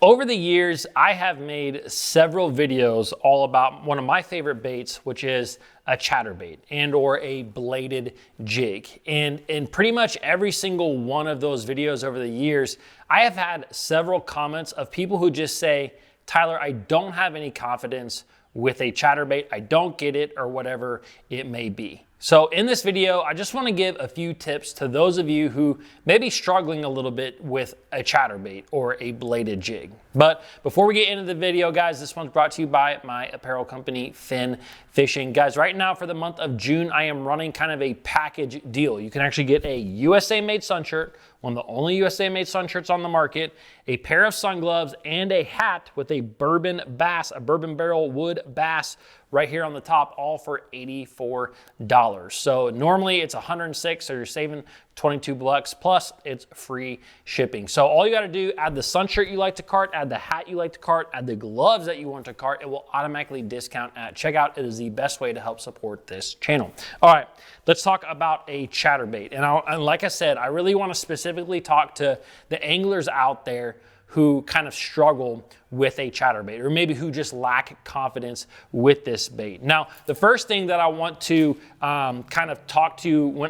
Over the years, I have made several videos all about one of my favorite baits, which is a chatterbait and or a bladed jig. And in pretty much every single one of those videos over the years, I have had several comments of people who just say, Tyler, I don't have any confidence with a chatterbait. I don't get it, or whatever it may be. So in this video, I just want to give a few tips to those of you who may be struggling a little bit with a chatterbait or a bladed jig. But before we get into the video, guys, this one's brought to you by my apparel company, Finn Fishing. Guys, right now for the month of June, I am running kind of a package deal. You can actually get a USA made sun shirt, one of the only USA made sun shirts on the market, a pair of sun gloves, and a hat with a bourbon bass, a bourbon barrel wood bass right here on the top, all for $84. So normally it's $106, so you're saving $22 plus it's free shipping. So all you got to do, add the sun shirt you like to cart, add the hat you like to cart, add the gloves that you want to cart. It will automatically discount at checkout. It is the best way to help support this channel. All right, let's talk about a chatterbait. And like I said, I really want to specifically talk to the anglers out there who kind of struggle with a chatterbait, or maybe who just lack confidence with this bait. Now, the first thing that I want to kind of talk to,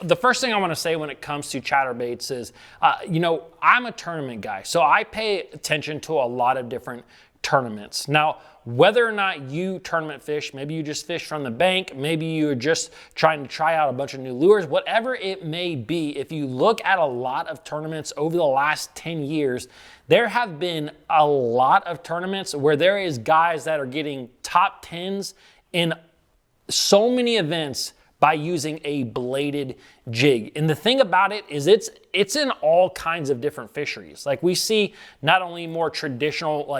the first thing I want to say when it comes to chatterbaits is, you know, I'm a tournament guy, so I pay attention to a lot of different tournaments. Now, whether or not you tournament fish, maybe you just fish from the bank, maybe you're just trying to try out a bunch of new lures, whatever it may be, if you look at a lot of tournaments over the last 10 years, there have been a lot of tournaments where there is guys that are getting top 10s in so many events by using a bladed jig. And the thing about it is it's in all kinds of different fisheries. Like we see not only more traditional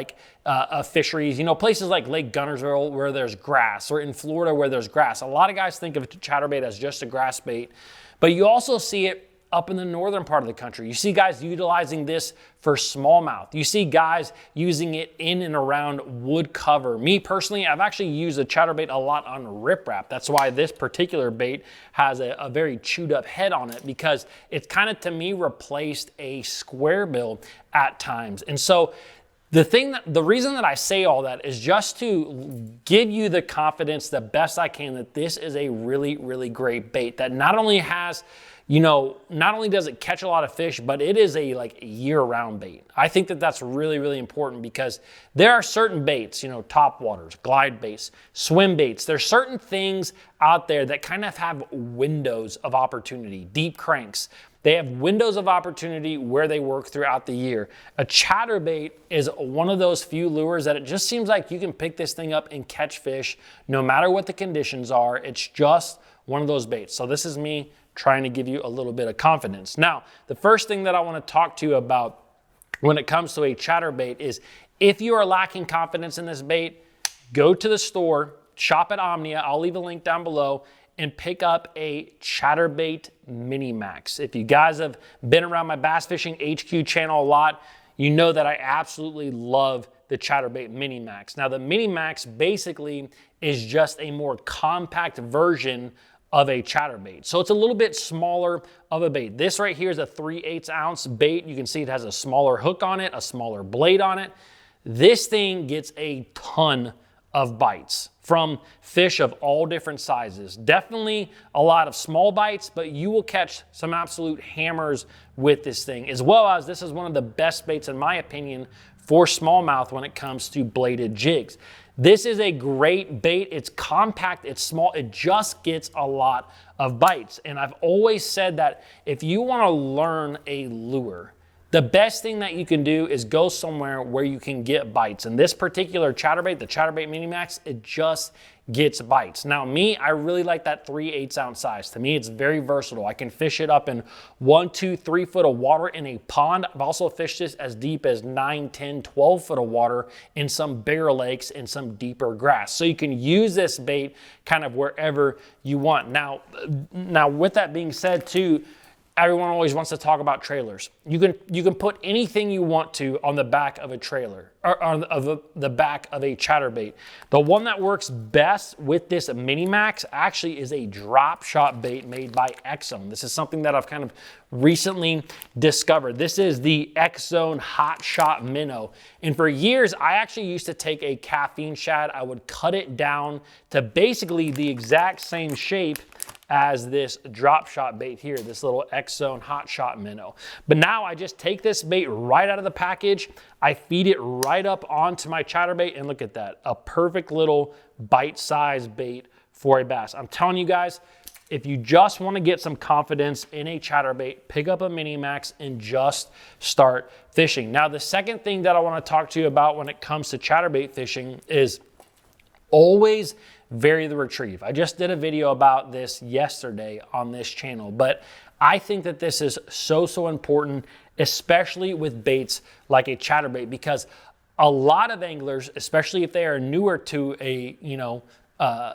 fisheries, you know, places like Lake Gunnersville where there's grass, or in Florida where there's grass. A lot of guys think of chatterbait as just a grass bait, but you also see it up in the northern part of the country. You see guys utilizing this for smallmouth. You see guys using it in and around wood cover. Me personally, I've actually used a chatterbait a lot on riprap. That's why this particular bait has a very chewed up head on it, because it's kind of, to me, replaced a square bill at times. And so the reason that I say all that is just to give you the confidence the best I can that this is a really, really great bait that not only has, you know, not only does it catch a lot of fish, but it is a year-round bait. I think that that's really, really important, because there are certain baits, you know, top waters, glide baits, swim baits. There's certain things out there that kind of have windows of opportunity. Deep cranks, they have windows of opportunity where they work throughout the year. A chatterbait is one of those few lures that it just seems like you can pick this thing up and catch fish no matter what the conditions are. It's just one of those baits. So this is me trying to give you a little bit of confidence. Now, the first thing that I want to talk to you about when it comes to a chatterbait is, if you are lacking confidence in this bait, go to the store, shop at Omnia, I'll leave a link down below, and pick up a ChatterBait Mini Max. If you guys have been around my BassFishingHQ channel a lot, you know that I absolutely love the ChatterBait Mini Max. Now, the Mini Max basically is just a more compact version of a chatterbait. So it's a little bit smaller of a bait. This right here is a 3/8 ounce bait. You can see it has a smaller hook on it, a smaller blade on it. This thing gets a ton of bites from fish of all different sizes. Definitely a lot of small bites, but you will catch some absolute hammers with this thing, as well as this is one of the best baits, in my opinion, for smallmouth when it comes to bladed jigs. This is a great bait. It's compact, it's small, it just gets a lot of bites. And I've always said that if you want to learn a lure, the best thing that you can do is go somewhere where you can get bites. And this particular chatterbait, the ChatterBait Mini Max, it just gets bites. Now me, I really like that 3/8 ounce size. To me, it's very versatile. I can fish it up in 1, 2, 3 foot of water in a pond. I've also fished this as deep as 9, 10, 12 foot of water in some bigger lakes and some deeper grass. So you can use this bait kind of wherever you want. Now with that being said too, everyone always wants to talk about trailers. You can put anything you want to on the back of a trailer, or on the back of a chatterbait. The one that works best with this Mini Max actually is a drop shot bait made by X-Zone. This is something that I've kind of recently discovered. This is the X-Zone Hot Shot Minnow. And for years, I actually used to take a caffeine shad. I would cut it down to basically the exact same shape as this drop shot bait here, this little X-Zone Hot Shot Minnow. But now I just take this bait right out of the package, I feed it right up onto my chatterbait, and look at that, a perfect little bite-sized bait for a bass. I'm telling you guys, if you just want to get some confidence in a chatterbait, pick up a Mini Max and just start fishing. Now, the second thing that I want to talk to you about when it comes to chatterbait fishing is always vary the retrieve. I just did a video about this yesterday on this channel, but I think that this is so important, especially with baits like a chatterbait, because a lot of anglers, especially if they are newer to a,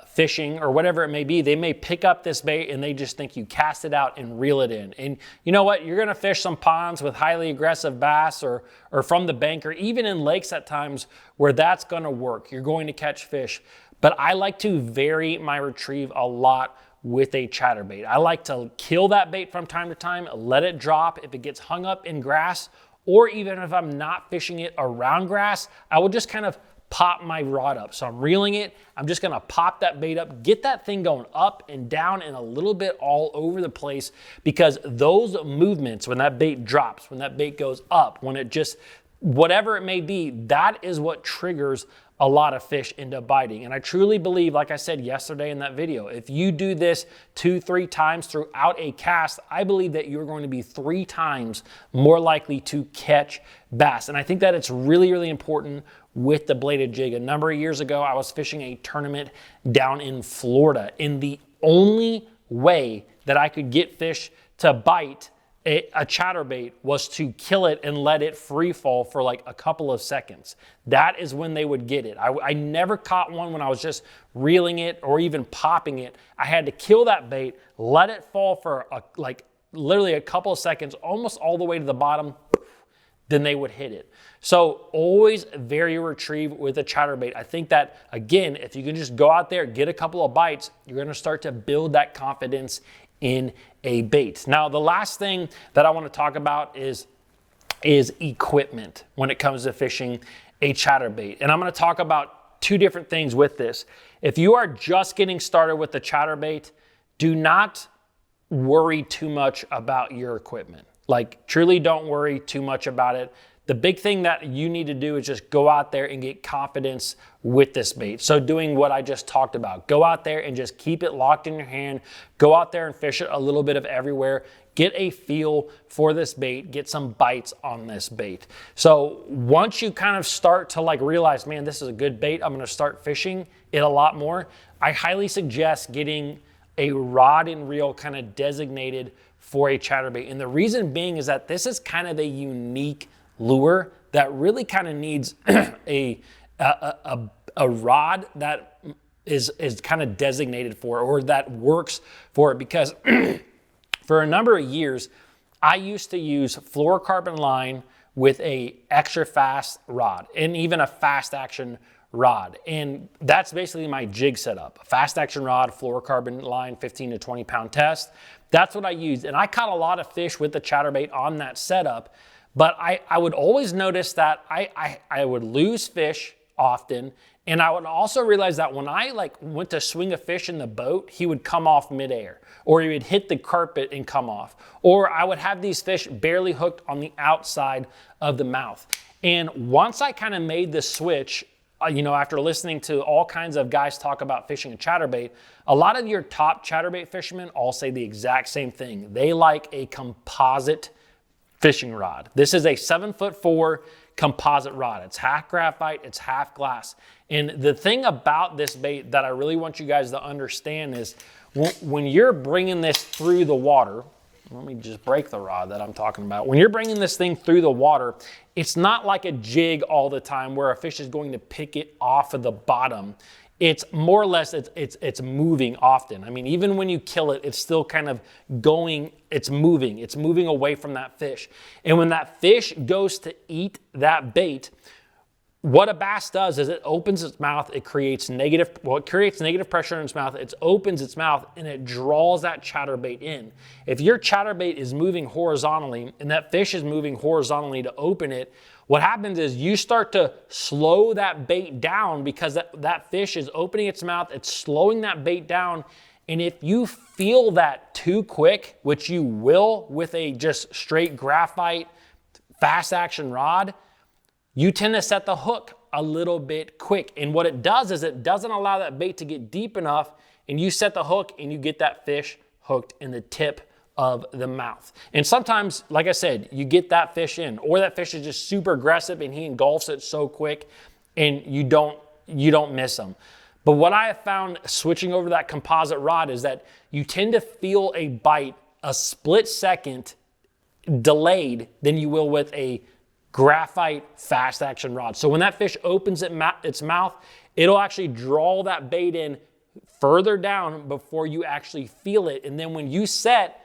fishing or whatever it may be, they may pick up this bait and they just think you cast it out and reel it in. And you know what? You're gonna fish some ponds with highly aggressive bass or from the bank, or even in lakes at times where that's gonna work. You're going to catch fish. But I like to vary my retrieve a lot with a chatterbait. I like to kill that bait from time to time, let it drop. If it gets hung up in grass, or even if I'm not fishing it around grass, I will just kind of pop my rod up. So I'm reeling it, I'm just gonna pop that bait up, get that thing going up and down and a little bit all over the place, because those movements, when that bait drops, when that bait goes up, when it just, whatever it may be, that is what triggers a lot of fish into biting. And I truly believe, like I said yesterday in that video, if you do this 2-3 times throughout a cast, I believe that you're going to be 3 times more likely to catch bass. And I think that it's really important with the bladed jig. A number of years ago, I was fishing a tournament down in Florida, and the only way that I could get fish to bite a chatterbait was to kill it and let it free fall for like a couple of seconds. That is when they would get it. I never caught one when I was just reeling it or even popping it. I had to kill that bait, let it fall for literally a couple of seconds, almost all the way to the bottom, then they would hit it. So always vary your retrieve with a chatterbait. I think that, again, if you can just go out there, get a couple of bites, you're gonna start to build that confidence in a bait. Now, the last thing that I want to talk about is equipment when it comes to fishing a chatterbait. And I'm going to talk about 2 different things with this. If you are just getting started with the chatterbait, do not worry too much about your equipment. Like, truly don't worry too much about it. The big thing that you need to do is just go out there and get confidence with this bait. So doing what I just talked about, go out there and just keep it locked in your hand, go out there and fish it a little bit of everywhere, get a feel for this bait, get some bites on this bait. So once you kind of start to realize, man, this is a good bait, I'm gonna start fishing it a lot more, I highly suggest getting a rod and reel kind of designated for a chatterbait. And the reason being is that this is kind of a unique lure that really kind of needs a rod that is kind of designated for, or that works for it, because for a number of years I used to use fluorocarbon line with a extra fast rod and even a fast action rod, and that's basically my jig setup. A fast action rod, fluorocarbon line, 15 to 20 pound test. That's what I used, and I caught a lot of fish with the chatterbait on that setup. But I would always notice that I would lose fish often, and I would also realize that when I went to swing a fish in the boat, he would come off midair, or he would hit the carpet and come off, or I would have these fish barely hooked on the outside of the mouth. And once I kind of made the switch, after listening to all kinds of guys talk about fishing a chatterbait, a lot of your top chatterbait fishermen all say the exact same thing. They like a composite fishing rod. This is a 7'4" composite rod. It's half graphite, it's half glass. And the thing about this bait that I really want you guys to understand is when you're bringing this through the water, let me just break the rod that I'm talking about. When you're bringing this thing through the water, it's not like a jig all the time where a fish is going to pick it off of the bottom it's more or less, it's moving often. I mean, even when you kill it, it's still kind of going, it's moving away from that fish. And when that fish goes to eat that bait, what a bass does is it opens its mouth, it creates negative pressure in its mouth, it opens its mouth, and it draws that chatterbait in. If your chatterbait is moving horizontally and that fish is moving horizontally to open it, what happens is you start to slow that bait down because that fish is opening its mouth, it's slowing that bait down, and if you feel that too quick, which you will with a just straight graphite fast action rod, you tend to set the hook a little bit quick. And what it does is it doesn't allow that bait to get deep enough, and you set the hook and you get that fish hooked in the tip of the mouth. And sometimes, like I said, you get that fish in, or that fish is just super aggressive and he engulfs it so quick and you don't miss them. But what I have found switching over to that composite rod is that you tend to feel a bite a split second delayed than you will with a graphite fast action rod. So when that fish opens its mouth, it'll actually draw that bait in further down before you actually feel it. And then when you set,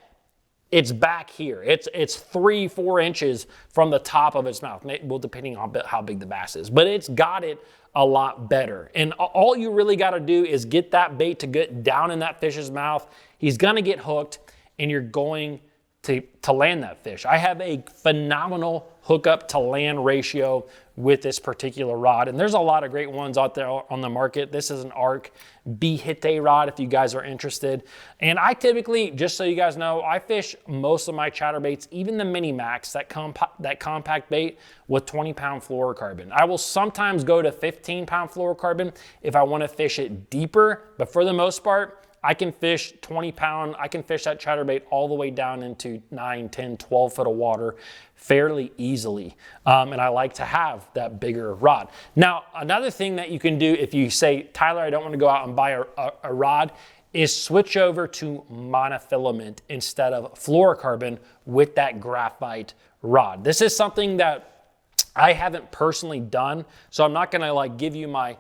it's back here. It's 3-4 inches from the top of its mouth. Well, depending on how big the bass is, but it's got it a lot better. And all you really got to do is get that bait to get down in that fish's mouth. He's going to get hooked, and you're going to land that fish. I have a phenomenal hookup to land ratio with this particular rod, and there's a lot of great ones out there on the market. This is an ARC B-Hite rod if you guys are interested. And I typically, just so you guys know, I fish most of my chatterbaits, even the Mini Max, that compact bait, with 20-pound fluorocarbon. I will sometimes go to 15-pound fluorocarbon if I want to fish it deeper, but for the most part, I can fish 20-pound, I can fish that chatterbait all the way down into 9, 10, 12 foot of water fairly easily. And I like to have that bigger rod. Now, another thing that you can do if you say, Tyler, I don't want to go out and buy a rod, is switch over to monofilament instead of fluorocarbon with that graphite rod. This is something that I haven't personally done, so I'm not going to like give you my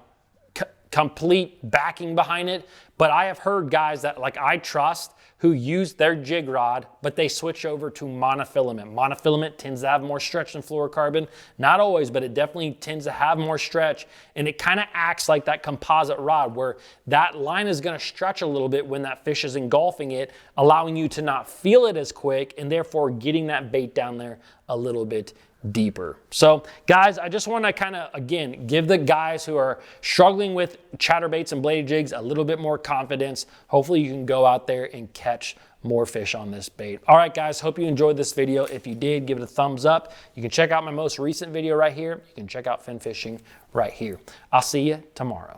complete backing behind it, but I have heard guys that like I trust who use their jig rod, but they switch over to monofilament. Monofilament tends to have more stretch than fluorocarbon. Not always, but it definitely tends to have more stretch, and it kind of acts like that composite rod where that line is going to stretch a little bit when that fish is engulfing it, allowing you to not feel it as quick and therefore getting that bait down there a little bit deeper. So guys, I just want to kind of, again, give the guys who are struggling with chatterbaits and bladed jigs a little bit more confidence. Hopefully you can go out there and catch more fish on this bait. All right, guys, hope you enjoyed this video. If you did, give it a thumbs up. You can check out my most recent video right here. You can check out fin fishing right here. I'll see you tomorrow.